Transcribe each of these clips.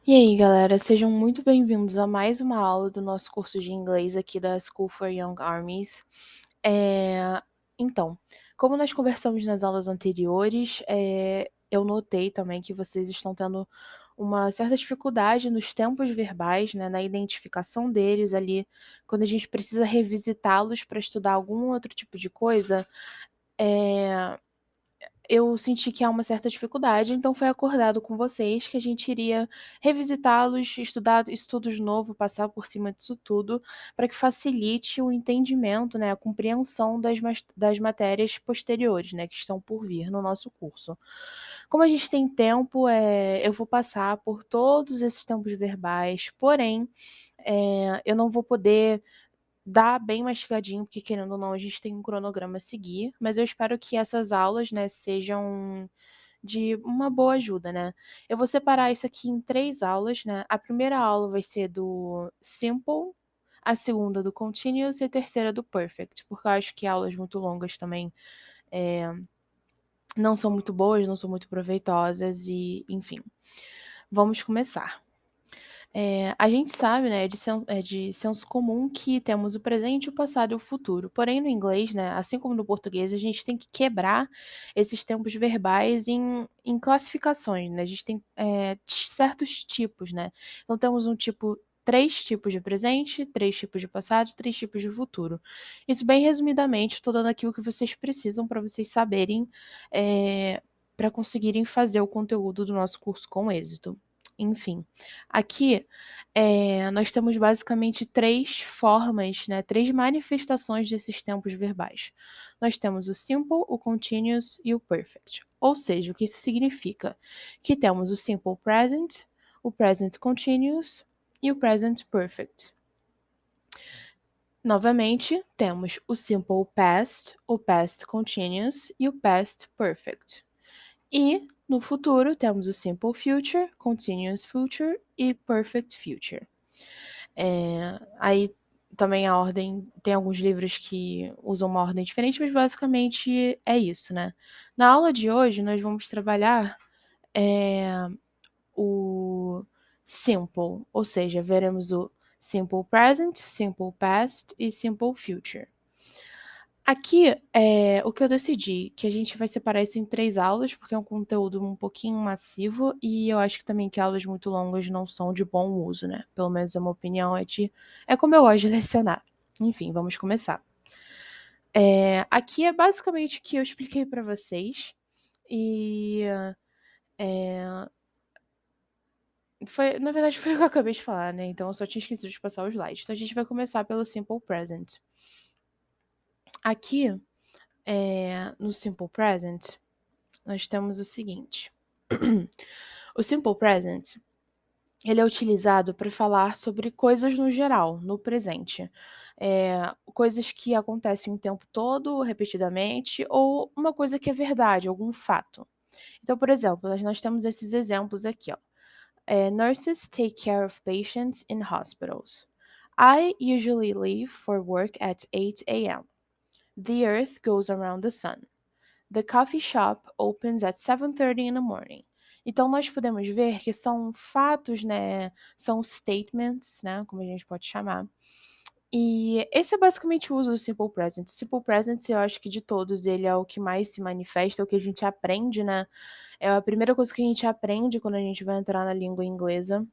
E aí, galera, sejam muito bem-vindos a mais uma aula do nosso curso de inglês aqui da School for Young Armies. É, Então, como nós conversamos nas aulas anteriores, eu notei também que vocês estão tendo uma certa dificuldade nos tempos verbais, né, na identificação deles ali, quando a gente precisa revisitá-los para estudar algum outro tipo de coisa. é, eu senti que há uma certa dificuldade, então foi acordado com vocês que a gente iria revisitá-los, estudar estudos de novo, passar por cima disso tudo, para que facilite o entendimento, né, a compreensão das matérias posteriores, né, que estão por vir no nosso curso. Como a gente tem tempo, eu vou passar por todos esses tempos verbais, porém, eu não vou poder dá bem mastigadinho, porque querendo ou não a gente tem um cronograma a seguir, mas eu espero que essas aulas, né, sejam de uma boa ajuda, né. Eu vou separar isso aqui em 3 aulas, né, a primeira aula vai ser do simple, a segunda do continuous e a terceira do perfect, porque eu acho que aulas muito longas também, eh, não são muito boas, não são muito proveitosas e, enfim. Vamos começar. A gente sabe, né, de senso comum que temos o presente, o passado e o futuro. Porém, no inglês, né, assim como no português, a gente tem que quebrar esses tempos verbais em classificações, né? A gente tem certos tipos, né? Então, temos 3 tipos de presente, 3 tipos de passado e 3 tipos de futuro. Isso, bem resumidamente, estou dando aqui o que vocês precisam para vocês saberem, para conseguirem fazer o conteúdo do nosso curso com êxito. Enfim. Aqui, nós temos basicamente 3 formas, né, 3 manifestações desses tempos verbais. Nós temos o simple, o continuous e o perfect. Ou seja, o que isso significa? Que temos o simple present, o present continuous e o present perfect. Novamente, temos o simple past, o past continuous e o past perfect. E, no futuro, temos o simple future, continuous future e perfect future. Aí também a ordem tem alguns livros que usam uma ordem diferente, mas basicamente é isso, né. Na aula de hoje nós vamos trabalhar, o simple, ou seja, veremos o simple present, simple past e simple future. Aqui, o que eu decidi, que a gente vai separar isso em 3 aulas, porque é um conteúdo um pouquinho massivo e eu acho que também que aulas muito longas não são de bom uso, né, pelo menos é uma opinião, é como eu gosto de lecionar. Enfim, vamos começar. Aqui é basicamente o que eu expliquei para vocês e, eh, na verdade foi o que eu acabei de falar, né, então eu só tinha esquecido de passar os slides. Então a gente vai começar pelo simple present. Aqui, no simple present nós temos o seguinte: o simple present, ele é utilizado para falar sobre coisas no geral, no presente. Coisas que acontecem o tempo todo, repetidamente, ou uma coisa que é verdade, algum fato. Então, por exemplo, nós temos esses exemplos aqui, ó. Nurses take care of patients in hospitals. I usually leave for work at 8 a.m. The earth goes around the sun. The coffee shop opens at 7:30 in the morning. Então nós podemos ver que são fatos, né, são statements, né, como a gente pode chamar. E esse é basicamente o uso do simple present. O simple present, eu acho que de todos ele é o que mais se manifesta, é o que a gente aprende, né, é a primeira coisa que a gente aprende quando a gente vai entrar na língua inglesa.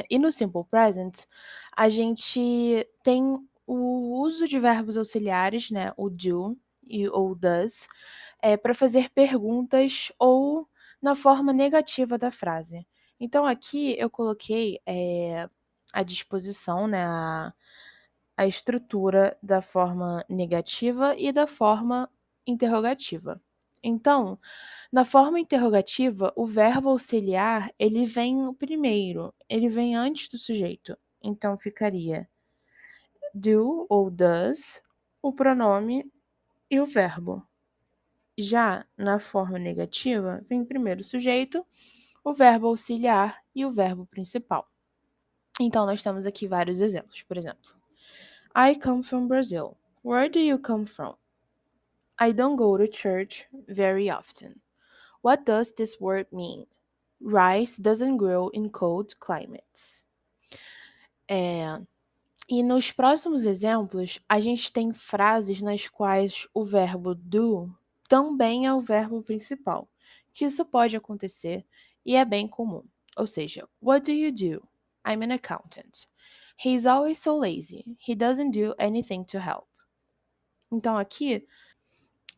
E no simple present, a gente tem o uso de verbos auxiliares, né, o do ou does, para fazer perguntas ou na forma negativa da frase. Então aqui eu coloquei, à disposição, né, a estrutura da forma negativa e da forma interrogativa. Então, na forma interrogativa, o verbo auxiliar, ele vem primeiro, ele vem antes do sujeito. Então ficaria do ou does, o pronome e o verbo. Já na forma negativa, vem primeiro o sujeito, o verbo auxiliar e o verbo principal. Então nós temos aqui vários exemplos. Por exemplo, I come from Brazil. Where do you come from? I don't go to church very often. What does this word mean? Rice doesn't grow in cold climates. E nos próximos exemplos, a gente tem frases nas quais o verbo do também é o verbo principal, que isso pode acontecer e é bem comum. Ou seja, what do you do? I'm an accountant. He's always so lazy. He doesn't do anything to help. Então aqui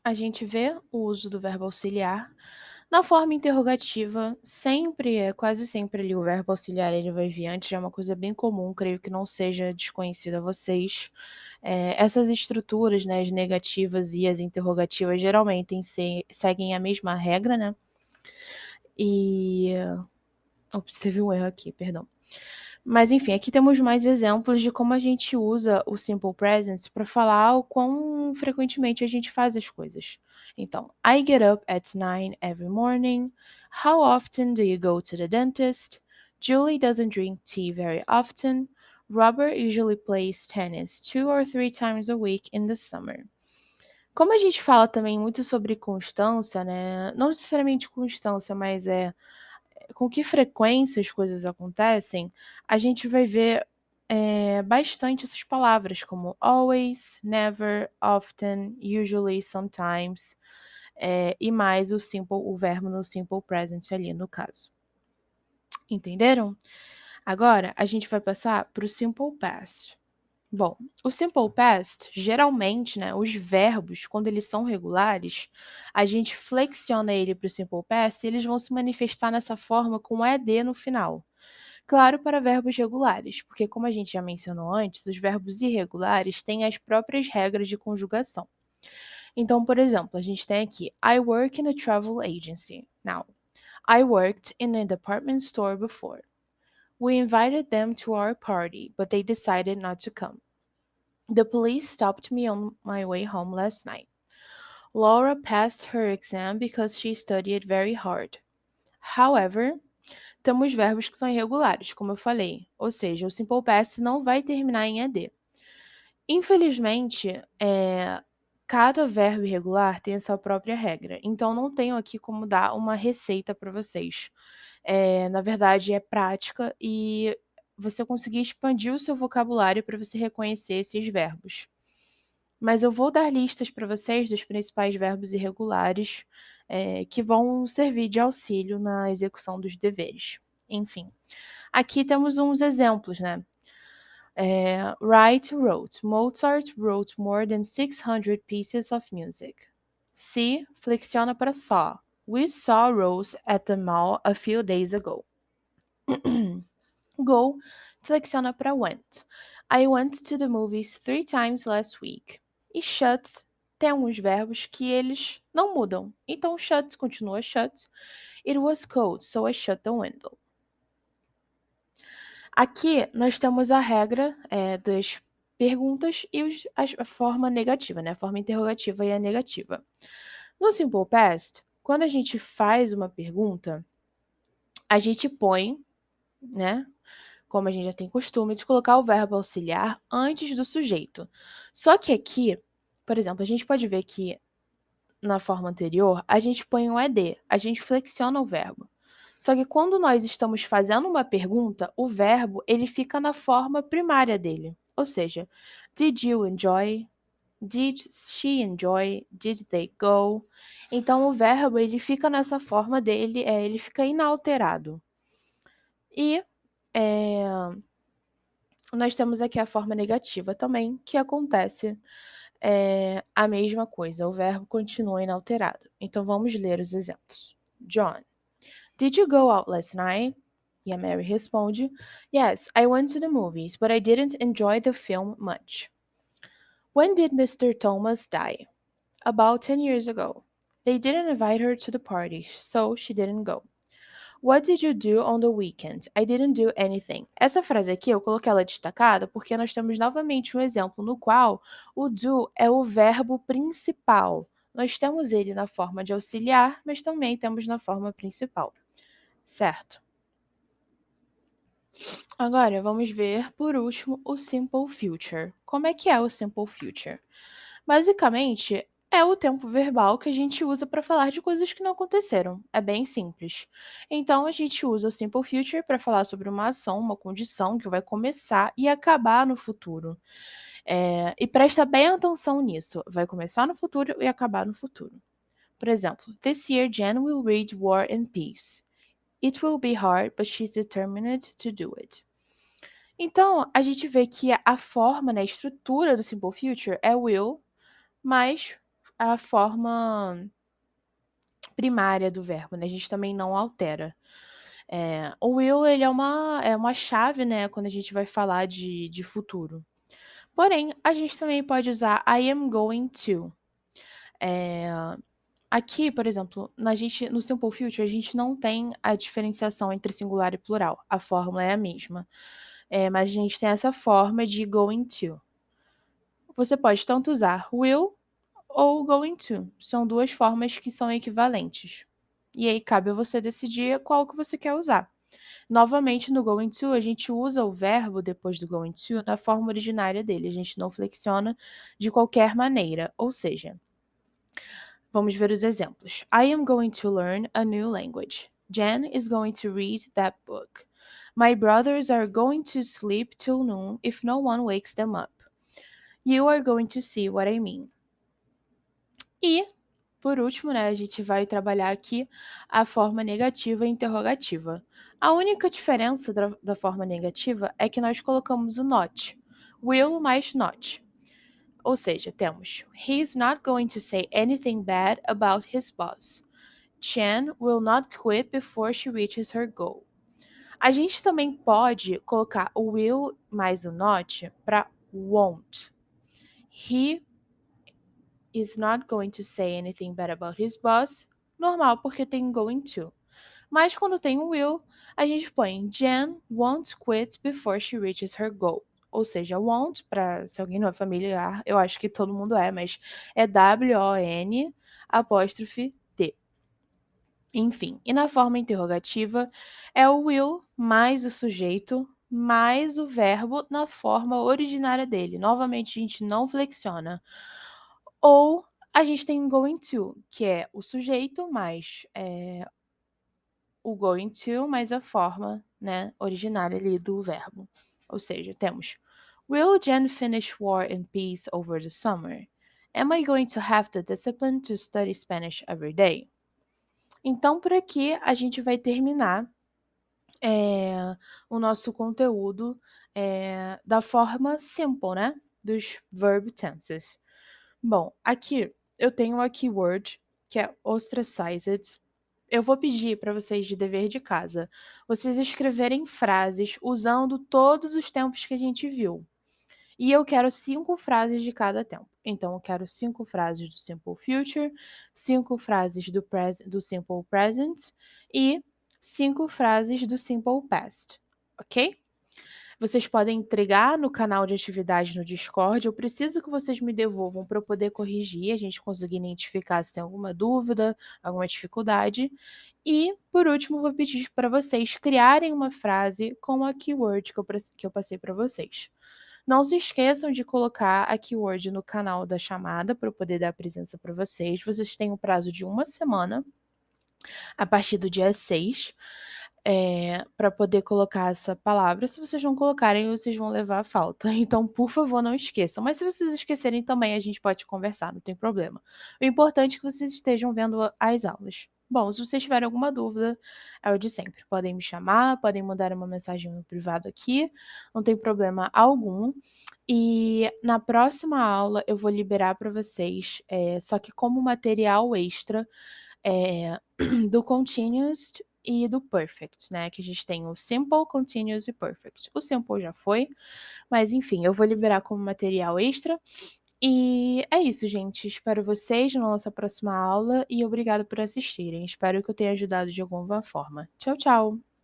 a gente vê o uso do verbo auxiliar. Na forma interrogativa, quase sempre ali o verbo auxiliar ele vai vir antes, já é uma coisa bem comum, creio que não seja desconhecido a vocês. Essas estruturas, né, as negativas e as interrogativas, geralmente seguem a mesma regra, né? E. Ops, teve um erro aqui, perdão. Mas enfim, aqui temos mais exemplos de como a gente usa o simple present para falar o quão frequentemente a gente faz as coisas. Então, I get up at 9 every morning. How often do you go to the dentist? Julie doesn't drink tea very often. Robert usually plays tennis 2 or 3 times a week in the summer. Como a gente fala também muito sobre constância, né? Não necessariamente constância, mas com que frequência as coisas acontecem, a gente vai ver bastante essas palavras, como always, never, often, usually, sometimes, e mais o verbo no simple present ali no caso. Entenderam? Agora a gente vai passar para o simple past. Bom, o simple past, geralmente, né, os verbos, quando eles são regulares, a gente flexiona ele para o simple past e eles vão se manifestar nessa forma com ed no final. Claro, para verbos regulares, porque como a gente já mencionou antes, os verbos irregulares têm as próprias regras de conjugação. Então, por exemplo, a gente tem aqui I work in a travel agency. Now, I worked in a department store before. We invited them to our party, but they decided not to come. The police stopped me on my way home last night. Laura passed her exam because she studied very hard. However, temos verbos que são irregulares, como eu falei, ou seja, o simple past não vai terminar em ed. Infelizmente, cada verbo irregular tem a sua própria regra, então não tenho aqui como dar uma receita para vocês. Na verdade, é prática e você conseguir expandir o seu vocabulário para você reconhecer esses verbos. Mas eu vou dar listas para vocês dos principais verbos irregulares, que vão servir de auxílio na execução dos deveres. Enfim, aqui temos uns exemplos, né? Write wrote. Mozart wrote more than 600 pieces of music. See flexiona para saw. We saw Rose at the mall a few days ago. Go flexiona para went. I went to the movies 3 times last week. E shut tem alguns verbos que eles não mudam. Então, shut continua shut. It was cold, so I shut the window. Aqui nós temos a regra das perguntas e a forma negativa, né? A forma interrogativa e a negativa. No Simple Past, quando a gente faz uma pergunta, a gente põe, né? Como a gente já tem costume, de colocar o verbo auxiliar antes do sujeito. Só que aqui, por exemplo, a gente pode ver que na forma anterior, a gente põe um ed, a gente flexiona o verbo. Só que quando nós estamos fazendo uma pergunta, o verbo ele fica na forma primária dele. Ou seja, did you enjoy? Did she enjoy? Did they go? Então o verbo ele fica nessa forma dele, ele fica inalterado. E nós temos aqui a forma negativa também, que acontece a mesma coisa, o verbo continua inalterado. Então vamos ler os exemplos. John, did you go out last night? E a Mary responde, yes, I went to the movies, but I didn't enjoy the film much. When did Mr. Thomas die? About 10 years ago. They didn't invite her to the party, so she didn't go. What did you do on the weekend? I didn't do anything. Essa frase aqui eu coloquei ela destacada porque nós temos novamente um exemplo no qual o do é o verbo principal. Nós temos ele na forma de auxiliar, mas também temos na forma principal. Certo? Agora vamos ver, por último, o simple future. Como é que é o simple future? Basicamente, É o tempo verbal que a gente usa para falar de coisas que não aconteceram. É bem simples. Então, a gente usa o simple future para falar sobre uma ação, uma condição que vai começar e acabar no futuro. E presta bem atenção nisso. Vai começar no futuro e acabar no futuro. Por exemplo, this year Jen will read War and Peace. It will be hard, but she's determined to do it. Então, a gente vê que a forma, né, a estrutura do simple future é will mais a forma primária do verbo, né, a gente também não altera. O will ele é uma chave, né, quando a gente vai falar de futuro. Porém, a gente também pode usar I am going to. Eh, Aqui, por exemplo, no simple future, a gente não tem a diferenciação entre singular e plural, a fórmula é a mesma. Mas a gente tem essa forma de going to. Você pode tanto usar will ou going to. São duas formas que são equivalentes. E aí cabe a você decidir qual que você quer usar. Novamente, no going to, a gente usa o verbo depois do going to na forma originária dele. A gente não flexiona de qualquer maneira. Ou seja, vamos ver os exemplos. I am going to learn a new language. Jen is going to read that book. My brothers are going to sleep till noon if no one wakes them up. You are going to see what I mean. E, por último, né, a gente vai trabalhar aqui a forma negativa e interrogativa. A única diferença da forma negativa é que nós colocamos o not. Will mais not. Ou seja, temos He's not going to say anything bad about his boss. Chen will not quit before she reaches her goal. A gente também pode colocar o will mais o not para won't. He is not going to say anything bad about his boss. Normal, porque tem going to. Mas quando tem o will, a gente põe Jen won't quit before she reaches her goal. Ou seja, won't, para se alguém não é familiar, eu acho que todo mundo é, mas é W-O-N apóstrofe T. Enfim, e na forma interrogativa é o will mais o sujeito mais o verbo na forma originária dele. Novamente, a gente não flexiona. Ou a gente tem going to, que é o sujeito mais o going to mais a forma, né, originária ali do verbo. Ou seja, temos Will Jen finish War and Peace over the summer? Am I going to have the discipline to study Spanish every day? Então, por aqui a gente vai terminar o nosso conteúdo da forma simple, né? Dos verb tenses. Bom, aqui eu tenho a keyword que é ostracized. Eu vou pedir para vocês de dever de casa, vocês escreverem frases usando todos os tempos que a gente viu. E eu quero 5 frases de cada tempo. Então, eu quero 5 frases do simple future, 5 frases do simple present e 5 frases do simple past, ok? Vocês podem entregar no canal de atividade no Discord. Eu preciso que vocês me devolvam para eu poder corrigir, a gente conseguir identificar se tem alguma dúvida, alguma dificuldade. E, por último, vou pedir para vocês criarem uma frase com a keyword que eu passei para vocês. Não se esqueçam de colocar a keyword no canal da chamada para eu poder dar presença para vocês. Vocês têm um prazo de 1 semana, a partir do dia 6, para poder colocar essa palavra. Se vocês não colocarem, vocês vão levar a falta. Então, por favor, não esqueçam. Mas se vocês esquecerem também, a gente pode conversar, não tem problema. O importante é que vocês estejam vendo as aulas. Bom, se vocês tiverem alguma dúvida, é o de sempre. Podem me chamar, podem mandar uma mensagem no privado aqui, não tem problema algum. E na próxima aula eu vou liberar para vocês, só que como material extra, do continuous e do perfect, né, que a gente tem o simple, continuous e perfect. O simple já foi, mas enfim, eu vou liberar como material extra. E é isso, gente. Espero vocês na nossa próxima aula e obrigada por assistirem. Espero que eu tenha ajudado de alguma forma. Tchau, tchau!